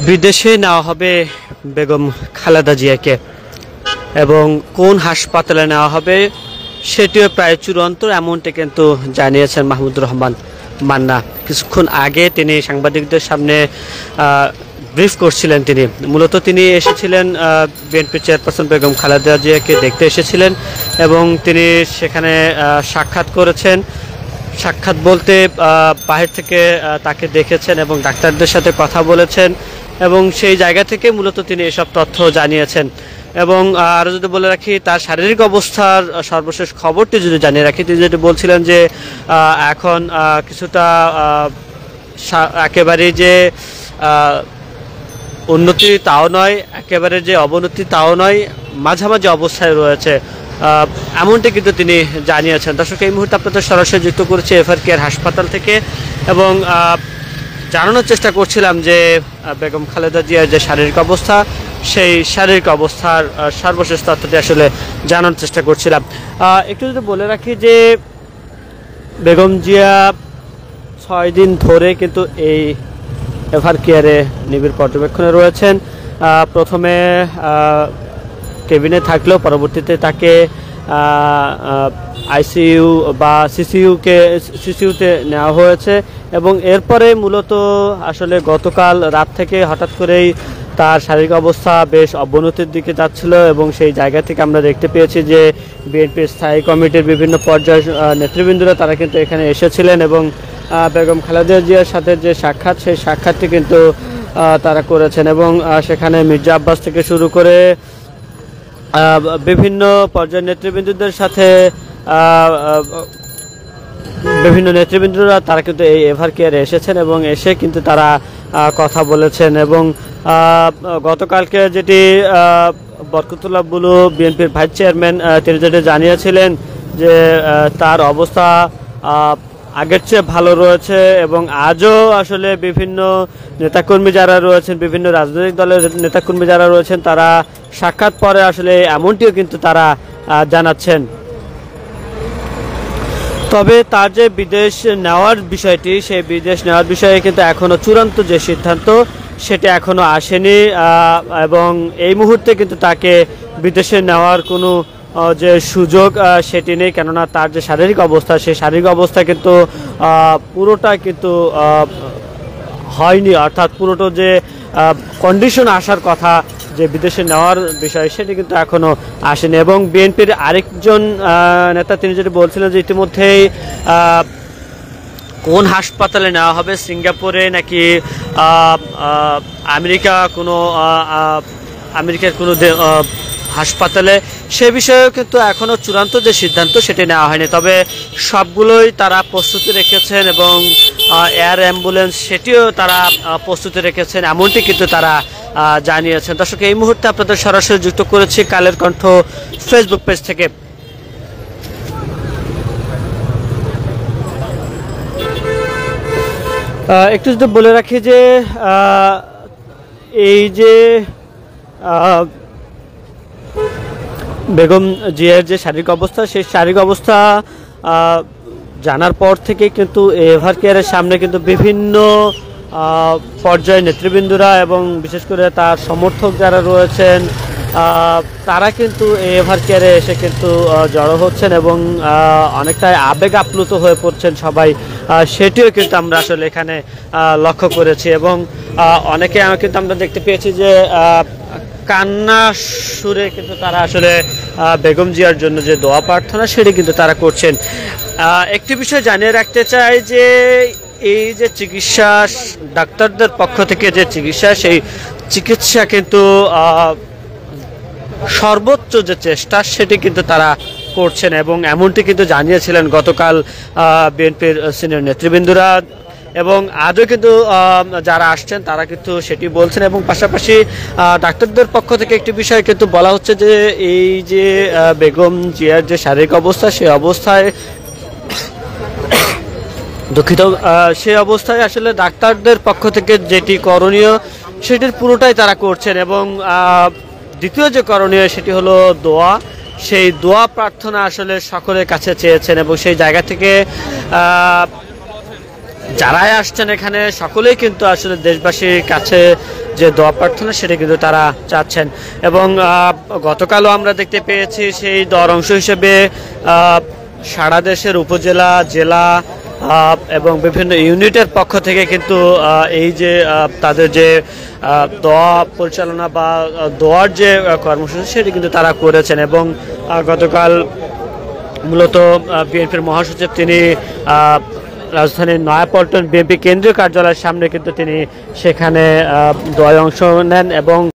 বিদেশে নেওয়া হবে বেগম খালেদা জিয়াকে এবং কোন হাসপাতালে নেওয়া হবে সেটিও প্রায় চূড়ান্ত, এমনটি কিন্তু জানিয়েছেন মাহমুদুর রহমান মান্না। কিছুক্ষণ আগে তিনি সাংবাদিকদের সামনে ব্রিফ করছিলেন। তিনি মূলত তিনি এসেছিলেন বিএনপি চেয়ারপারসন বেগম খালেদা জিয়াকে দেখতে এসেছিলেন এবং তিনি সেখানে সাক্ষাৎ করেছেন। সাক্ষাৎ বলতে বাহির থেকে তাকে দেখেছেন এবং ডাক্তারদের সাথে কথা বলেছেন এবং সেই জায়গা থেকে মূলত তিনি এসব তথ্য জানিয়েছেন। এবং আরও যদি বলে রাখি, তার শারীরিক অবস্থার সর্বশেষ খবরটি যদি জানিয়ে রাখি, তিনি যেটি বলছিলেন যে এখন কিছুটা একেবারে যে উন্নতি তাও নয়, একেবারে যে অবনতি তাও নয়, মাঝামাঝি অবস্থায় রয়েছে, এমনটি কিন্তু তিনি জানিয়েছেন। দর্শক, এই মুহূর্তে আপনাদের সরাসরি যুক্ত করেছে এভার কেয়ার হাসপাতাল থেকে এবং জানানোর চেষ্টা করছিলাম যে বেগম খালেদা জিয়ার যে শারীরিক অবস্থা, সেই শারীরিক অবস্থার সর্বশেষ তথ্যটি আসলে জানানোর চেষ্টা করছিলাম। একটু যদি বলে রাখি যে বেগম জিয়া 6 দিন ধরে কিন্তু এই এভার কেয়ারে নিবিড় পর্যবেক্ষণে রয়েছেন। প্রথমে কেবিনে থাকলেও পরবর্তীতে তাকে আইসিইউ বা সিসিইউতে নেওয়া হয়েছে এবং এরপরে মূলত আসলে গতকাল রাত থেকে হঠাৎ করেই তার শারীরিক অবস্থা বেশ অবনতির দিকে যাচ্ছিল এবং সেই জায়গা থেকে আমরা দেখতে পেয়েছি যে বিএনপির স্থায়ী কমিটির বিভিন্ন পর্যায়ের নেতৃবৃন্দরা তারা কিন্তু এখানে এসেছিলেন এবং বেগম খালেদা জিয়ার সাথে যে সাক্ষাৎ, সেই সাক্ষাৎটি কিন্তু তারা করেছেন এবং সেখানে মির্জা আব্বাস থেকে শুরু করে বিভিন্ন পর্যায়ের নেতৃবৃন্দদের সাথে বিভিন্ন নেতৃবৃন্দরা তারা কিন্তু এই এভার কেয়ারে এসেছেন এবং এসে কিন্তু তারা কথা বলেছেন। এবং গতকালকে যেটি বরকতুল্লাহ বুলু বিএনপির ভাইস চেয়ারম্যান তিনি যেটি জানিয়েছিলেন যে তার অবস্থা আগের চেয়ে ভালো রয়েছে এবং আজও আসলে বিভিন্ন নেতাকর্মী যারা রয়েছেন, বিভিন্ন রাজনৈতিক দলের নেতাকর্মী যারা রয়েছেন, তারা সাক্ষাৎ পরে আসলে এমনটিও কিন্তু তারা জানাচ্ছেন। তবে তার যে বিদেশ নেওয়ার বিষয়টি, সেই বিদেশ নেওয়ার বিষয়ে কিন্তু এখনও চূড়ান্ত যে সিদ্ধান্ত সেটা এখনও আসেনি এবং এই মুহূর্তে কিন্তু তাকে বিদেশে নেওয়ার কোনো যে সুযোগ সেটি নেই, কেননা তার যে শারীরিক অবস্থা, সেই শারীরিক অবস্থা কিন্তু পুরোটা কিন্তু হয়নি, অর্থাৎ পুরোটা যে কন্ডিশন আসার কথা যে বিদেশে নেওয়ার বিষয় সেটি কিন্তু এখনও আসেনি। এবং বিএনপির আরেকজন নেতা তিনি যেটি বলছিলেন যে ইতিমধ্যেই কোন হাসপাতালে নেওয়া হবে, সিঙ্গাপুরে নাকি আমেরিকার কোনো হাসপাতালে, সে বিষয়েও কিন্তু এখনও চূড়ান্ত যে সিদ্ধান্ত সেটি নেওয়া হয়নি। তবে সবগুলোই তারা প্রস্তুতি রেখেছেন এবং এয়ার অ্যাম্বুলেন্স সেটিও তারা প্রস্তুতি রেখেছেন, এমনটি কিন্তু তারা জানিয়েছেন। দর্শক, এই মুহূর্তে আপনাদের সরাসরি যুক্ত করেছি কালের কণ্ঠ ফেসবুক পেজ থেকে। একটু যদি বলে রাখি যে এই যে বেগম জিয়ার যে শারীরিক অবস্থা, সেই শারীরিক অবস্থা জানার পর থেকে কিন্তু এভার কেয়ারের সামনে কিন্তু বিভিন্ন পর্যায়ের নেতৃবৃন্দরা এবং বিশেষ করে তার সমর্থক যারা রয়েছেন তারা কিন্তু এভার কেয়ারে এসে কিন্তু জড়ো হচ্ছেন এবং অনেকটাই আবেগ আপ্লুত হয়ে পড়ছেন সবাই, সেটিও কিন্তু আমরা আসলে এখানে লক্ষ্য করেছি এবং অনেকে কিন্তু আমরা দেখতে পেয়েছি যে কান্না সুরে কিন্তু তারা আসলে বেগম জিয়ার জন্য যে দোয়া প্রার্থনা সেটি কিন্তু তারা করছেন। একটি বিষয় জানিয়ে রাখতে চাই যে এই যে চিকিৎসা, ডাক্তারদের পক্ষ থেকে যে চিকিৎসা, সেই চিকিৎসা কিন্তু সর্বোচ্চ যে চেষ্টা সেটি কিন্তু তারা করছেন এবং এমনটি কিন্তু জানিয়েছিলেন গতকাল বিএনপির সিনিয়র নেতৃবৃন্দরা এবং আজও কিন্তু যারা আসছেন তারা কিন্তু সেটি বলছেন। এবং পাশাপাশি ডাক্তারদের পক্ষ থেকে একটি বিষয় কিন্তু বলা হচ্ছে যে এই যে বেগম জিয়ার যে শারীরিক অবস্থা, সেই অবস্থায় সেই অবস্থায় আসলে ডাক্তারদের পক্ষ থেকে যেটি করণীয় সেটির পুরোটাই তারা করছেন এবং দ্বিতীয় যে করণীয় সেটি হলো দোয়া। সেই দোয়া প্রার্থনা আসলে সকলের কাছে চেয়েছেন এবং সেই জায়গা থেকে যারাই আসছেন এখানে সকলেই কিন্তু আসলে দেশবাসীর কাছে যে দোয়া প্রার্থনা সেটা কিন্তু তারা চাচ্ছেন। এবং গতকালও আমরা দেখতে পেয়েছি সেই দোয়ার অংশ হিসেবে সারা দেশের উপজেলা, জেলা এবং বিভিন্ন ইউনিটের পক্ষ থেকে কিন্তু এই যে তাদের যে দোয়া পরিচালনা বা দোয়ার যে কর্মসূচি সেটি কিন্তু তারা করেছেন। এবং গতকাল মূলত বিএনপির মহাসচিব তিনি রাজধানীর নয়াপল্টন বিএনপি কেন্দ্রীয় কার্যালয়ের সামনে কিন্তু তিনি সেখানে দোয়ায় অংশ নেন এবং